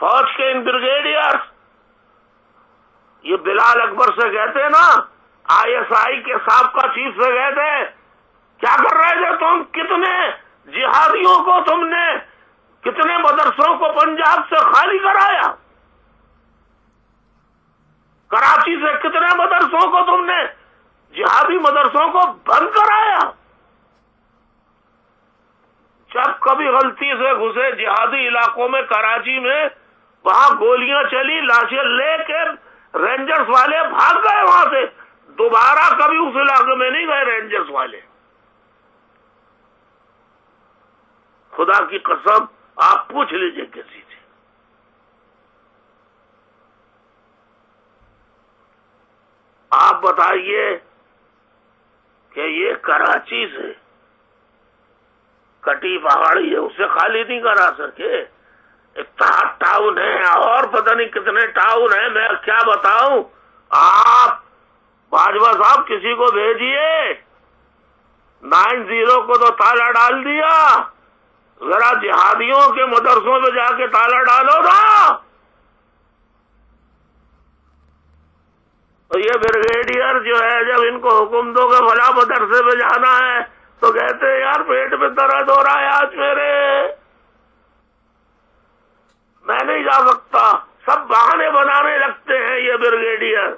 Speaker 1: فوج کے ان بریگیڈیئر؟ یہ بلال اکبر سے کہتے نا، آئی ایس آئی کے سابقہ چیف سے کہتے کیا کر رہے تھے تم؟ کتنے جہادیوں کو تم نے، کتنے مدرسوں کو پنجاب سے خالی کرایا؟ کراچی سے کتنے مدرسوں کو تم نے، جہادی مدرسوں کو بند کرایا؟ جب کبھی غلطی سے گھسے جہادی علاقوں میں، کراچی میں، وہاں گولیاں چلی، لاشیں لے کے رینجرز والے بھاگ گئے وہاں سے. دوبارہ کبھی اس علاقے میں نہیں گئے رینجرز والے. خدا کی قسم آپ پوچھ لیجئے کسی سے. آپ بتائیے کہ یہ کراچی سے کٹی پہاڑی ہے، اسے خالی نہیں کرا سکے. اتحاد ٹاؤن ہے اور پتہ نہیں کتنے ٹاؤن ہیں، میں کیا بتاؤں. آپ باجوہ صاحب کسی کو بھیجیے، 90 کو تو تالا ڈال دیا، ذرا جہادیوں کے مدرسوں پہ جا کے تالا ڈالو نا. تو یہ بریگیڈیئر جو ہے، جب ان کو حکم دو کہ فلاں مدرسے پہ جانا ہے تو کہتے ہیں یار پیٹ میں درد ہو رہا ہے آج میرے، میں نہیں جا سکتا. سب بہانے بنانے لگتے ہیں یہ بریگیڈیئر.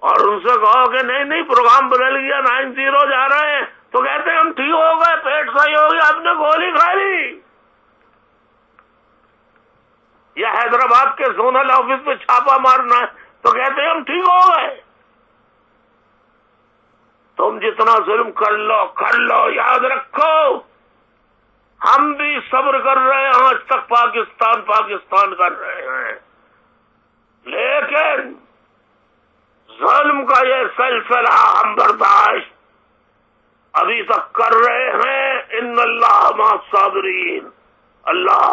Speaker 1: اور ان سے کہو کہ نہیں پروگرام بدل گیا، 90 جا رہے ہیں، تو کہتے ہیں ہم ٹھیک ہو گئے، پیٹ صحیح ہو گیا، ہم نے گولی کھا لی. یا حیدرآباد کے زونل آفس پہ چھاپا مارنا ہے تو کہتے ہیں ہم ٹھیک ہو گئے. تم جتنا ظلم کر لو، یاد رکھو ہم بھی صبر کر رہے ہیں، آج تک پاکستان کر رہے ہیں، لیکن ظلم کا یہ سلسلہ ہم برداشت ابھی تک کر رہے ہیں. ان اللہ مع الصابرین، اللہ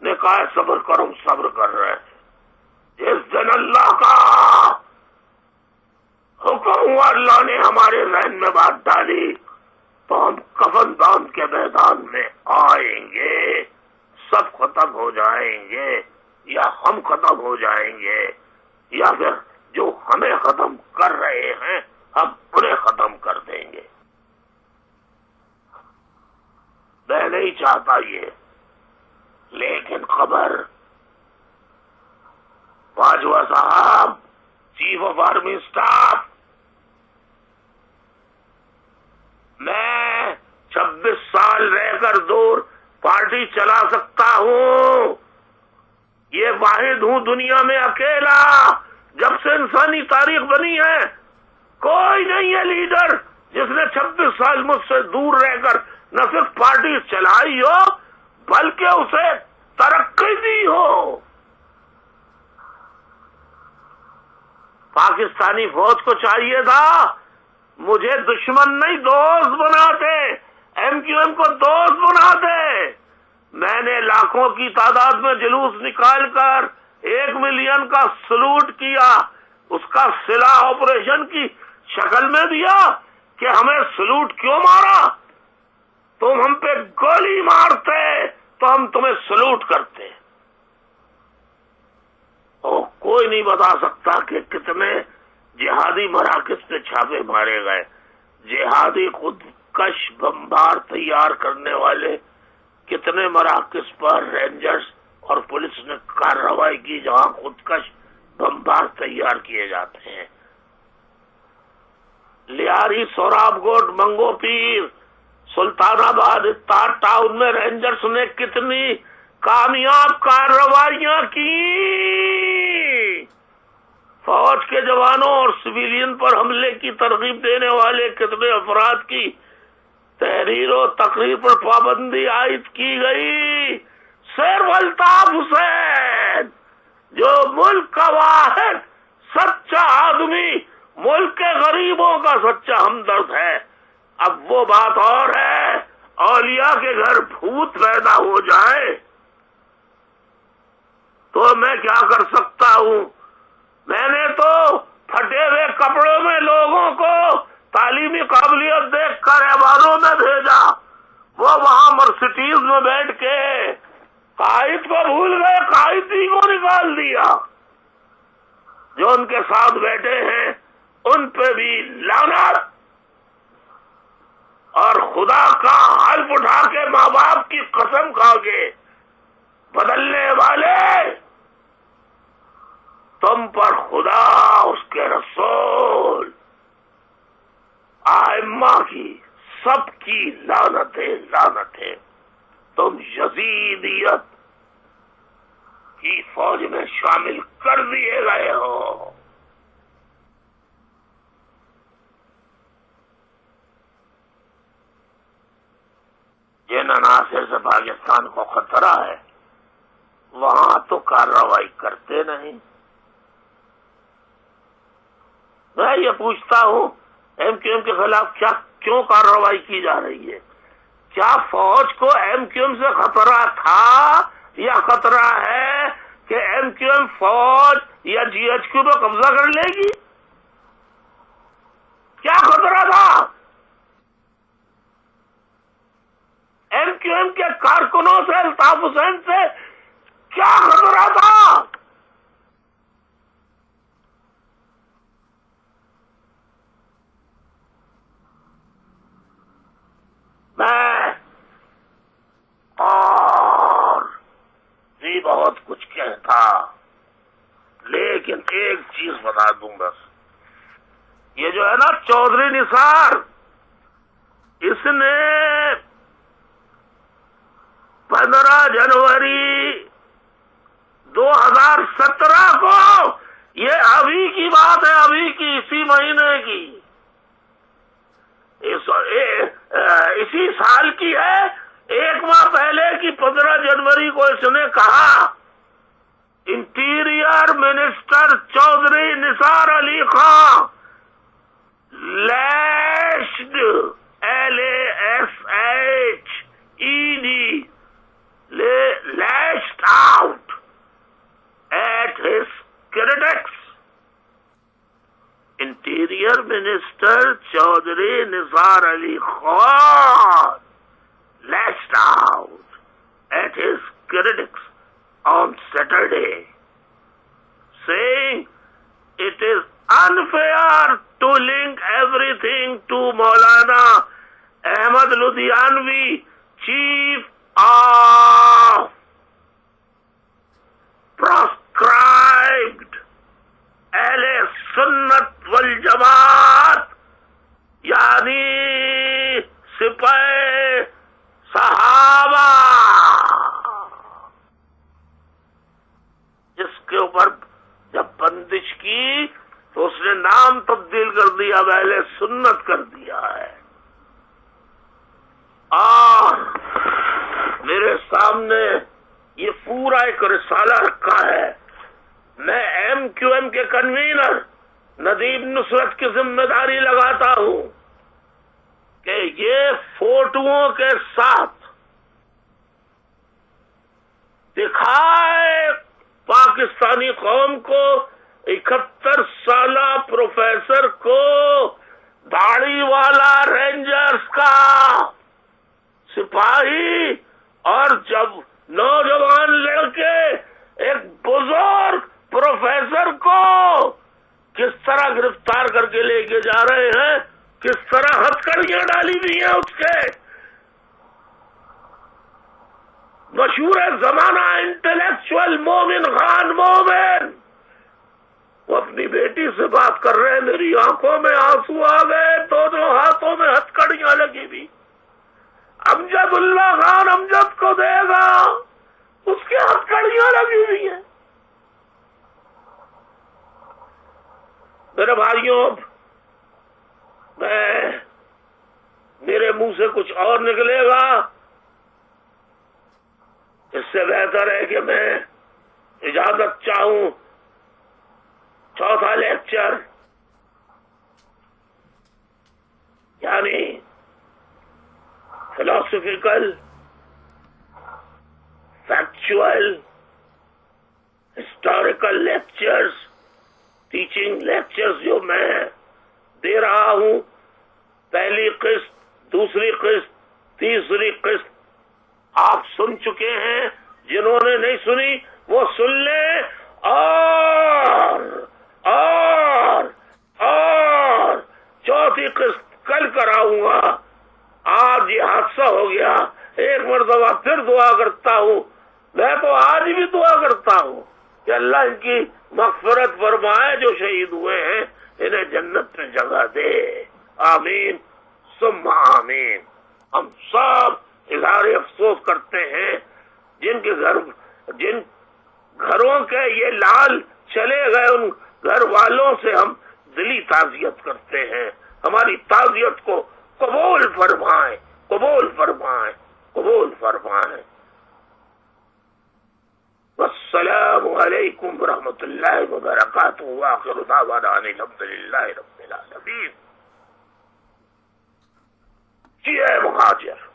Speaker 1: نے کہا صبر کرو، صبر کر رہے ہیں. جس دن اللہ کا حکم ہوا، اللہ نے ہمارے ذہن میں بات ڈالی، تو ہم کفن دان کے میدان میں آئیں گے. سب ختم ہو جائیں گے، یا ہم ختم ہو جائیں گے، یا پھر جو ہمیں ختم کر رہے ہیں ہم انہیں ختم کر دیں گے. میں نہیں چاہتا یہ، لیکن خبر باجوہ صاحب، چیف آف آرمی اسٹاف، میں 26 سال رہ کر دور پارٹی چلا سکتا ہوں. یہ واحد ہوں دنیا میں اکیلا، جب سے انسانی تاریخ بنی ہے کوئی نہیں ہے لیڈر جس نے 26 سال مجھ سے دور رہ کر نہ صرف پارٹی چلائی ہو بلکہ اسے ترقی دی ہو. پاکستانی فوج کو چاہیے تھا مجھے دشمن نہیں دوست بناتے، ایم کیو ایم کو دوست بناتے. میں نے لاکھوں کی تعداد میں جلوس نکال کر 1 ملین کا سلوٹ کیا، اس کا صلہ آپریشن کی شکل میں دیا کہ ہمیں سلوٹ کیوں مارا؟ تم ہم پہ گولی مارتے تو ہم تمہیں سلوٹ کرتے. اور کوئی نہیں بتا سکتا کہ کتنے جہادی مراکز پہ چھاپے مارے گئے، جہادی خود کش بمبار تیار کرنے والے کتنے مراکز پر رینجرز اور پولیس نے کارروائی کی جہاں خودکش بمبار تیار کیے جاتے ہیں. لیاری، سوراب گوٹ، منگو پیر، سلطان آباد، اتار ٹاؤن میں رینجرز نے کتنی کامیاب کارروائیاں کی. فوج کے جوانوں اور سویلین پر حملے کی ترغیب دینے والے کتنے افراد کی تحریر و تقریر پر پابندی عائد کی گئی. سیر الطاف حسین جو ملک کا واحد سچا آدمی، ملک کے غریبوں کا سچا ہمدرد ہے. اب وہ بات اور ہے اولیاء کے گھر بھوت پیدا ہو جائے تو میں کیا کر سکتا ہوں. میں نے تو پھٹے ہوئے کپڑوں میں لوگوں کو تعلیمی قابلیت دیکھ کر ایوانوں میں بھیجا. وہ وہاں مرسیڈیز میں بیٹھ کے قائد کو بھول گئے، قائد ہی کو نکال دیا. جو ان کے ساتھ بیٹھے ہیں ان پہ بھی لعنت، اور خدا کا حلف اٹھا کے ماں باپ کی قسم کھا کے بدلنے والے تم پر خدا، اس کے رسول، ائمہ کی سب کی لعنتیں لعنتیں. تم یزیدیت کی فوج میں شامل کر دیے گئے ہو. جن عناصر سے پاکستان کو خطرہ ہے وہاں تو کارروائی کرتے نہیں. میں یہ پوچھتا ہوں ایم کیو ایم کے خلاف کیوں کارروائی کی جا رہی ہے؟ کیا فوج کو ایم کیو ایم سے خطرہ تھا یا خطرہ ہے کہ ایم کیو ایم فوج یا جی ایچ کیو پہ قبضہ کر لے گی؟ کیا خطرہ تھا؟ ایم کیو ایم کے کارکنوں سے، الطاف حسین سے کیا خطرہ تھا؟ میں اور بھی بہت کچھ کہتا، لیکن ایک چیز بتا دوں بس. یہ جو ہے نا چودھری نثار، اس نے 15 جنوری 2017 کو، یہ ابھی کی بات ہے، ابھی کی، اسی مہینے کی، اسی سال کی ہے، ایک ماہ پہلے کی 15 جنوری کو اس نے کہا، interior minister Chaudhry Nisar Ali Khan lashed lashed out at his critics. Interior Minister Chaudhry Nizar Ali Khan lashed out at his critics on Saturday, saying it is unfair to link everything to Maulana Ahmad Ludhianvi, chief of proscribed اہل سنت والجماعت، یعنی سپاہ صحابہ، جس کے اوپر جب بندش کی تو اس نے نام تبدیل کر دیا، اہل سنت کر دیا ہے. اور میرے سامنے یہ پورا ایک رسالہ رکھا ہے. میں ایم کیو ایم کے کنوینر ندیم نصرت کی ذمہ داری لگاتا ہوں کہ یہ فوٹوؤں کے ساتھ دکھائے پاکستانی قوم کو 71 سالہ پروفیسر کو داڑھی والا رینجرز کا سپاہی، اور جب نوجوان لڑکے ایک بزرگ پروفیسر کو کس طرح گرفتار کر کے لے کے جا رہے ہیں، کس طرح ہتھکڑیاں ڈالی ہوئی ہیں اس کے. مشہور زمانہ انٹلیکچوئل مومن خان مومن، وہ اپنی بیٹی سے بات کر رہے ہیں، میری آنکھوں میں آنسو آ گئے، دونوں ہاتھوں میں ہتھکڑیاں لگی ہوئی۔ امجد اللہ خان امجد کو دے گا، اس کے ہتھکڑیاں لگی ہوئی ہیں۔ میرے بھائیوں، میرے منہ سے کچھ اور نکلے گا، اس سے بہتر ہے کہ میں اجازت چاہوں۔ چوتھا لیکچر یعنی philosophical, factual, historical lectures, teaching lectures جو میں دے رہا ہوں، پہلی قسط، دوسری قسط، تیسری قسط آپ سن چکے ہیں، جنہوں نے نہیں سنی وہ سن لیں، اور چوتھی قسط کل کراؤں گا۔ آج یہ حادثہ ہو گیا، ایک مرتبہ پھر دعا کرتا ہوں، میں تو آج بھی دعا کرتا ہوں کہ اللہ ان کی مغفرت فرمائے، جو شہید ہوئے ہیں انہیں جنت میں جگہ دے، آمین ثم آمین۔ ہم سب اظہار افسوس کرتے ہیں جن گھروں کے یہ لال چلے گئے، ان گھر والوں سے ہم دلی تعزیت کرتے ہیں، ہماری تعزیت کو قبول فرمائیں، قبول فرمائیں، قبول فرمائیں۔ والسلام علیکم ورحمۃ اللہ وبرکاتہ، وآخر دعوانا ان الحمد للہ رب العالمین۔ جی اے مہاجر،